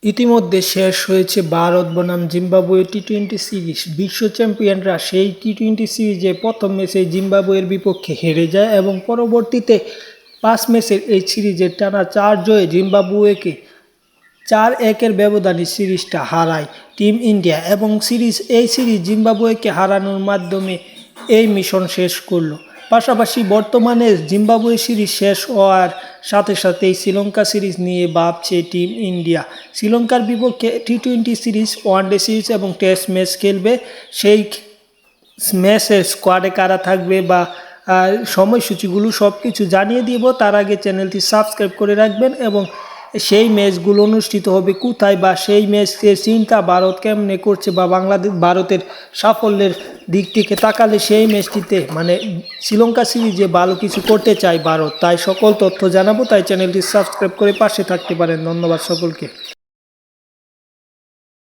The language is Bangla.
ইতিমধ্যে শেষ হয়েছে ভারত বনাম জিম্বাবুয়ে টি-20 সিরিজ। বিশ্ব চ্যাম্পিয়নরা সেই টি-20 সিরিজে প্রথম ম্যাচে জিম্বাবুয়ের বিপক্ষে হেরে যায় এবং পরবর্তীতে 5 ম্যাচের এই সিরিজের টানা 4 জয়ে জিম্বাবুয়েকে 4-1 ব্যবধানে সিরিজটা হারায় টিম ইন্ডিয়া এবং এই সিরিজ জিম্বাবুয়েকে হারানোর মাধ্যমে এই মিশন শেষ করলো। পাশাপাশি বর্তমানে জিম্বাবুয়ে সিরিজ শেষ হওয়ার সাথে সাথেই শ্রীলঙ্কা সিরিজ নিয়ে ভাবছে টিম ইন্ডিয়া। শ্রীলঙ্কার বিপক্ষে টি-20 সিরিজ, ওয়ানডে সিরিজ এবং টেস্ট ম্যাচ খেলবে। সেই ম্যাচের স্কোয়াডে কারা থাকবে বা সময়সূচিগুলো সব কিছু জানিয়ে দিব। তার আগে চ্যানেলটি সাবস্ক্রাইব করে রাখবেন এবং সেই ম্যাচগুলো অনুষ্ঠিত হবে কোথায় বা সেই ম্যাচের চিন্তা ভারত কেমনে করছে বা ভারতের সাফল্যের দিক থেকে তাকালে সেই ম্যাচটিতে শ্রীলঙ্কা সিরিজে ভালো কিছু করতে চায় ভারত। তাই সকল তথ্য জানাবো, তাই চ্যানেলটি সাবস্ক্রাইব করে পাশে থাকতে পারেন। ধন্যবাদ সকলকে।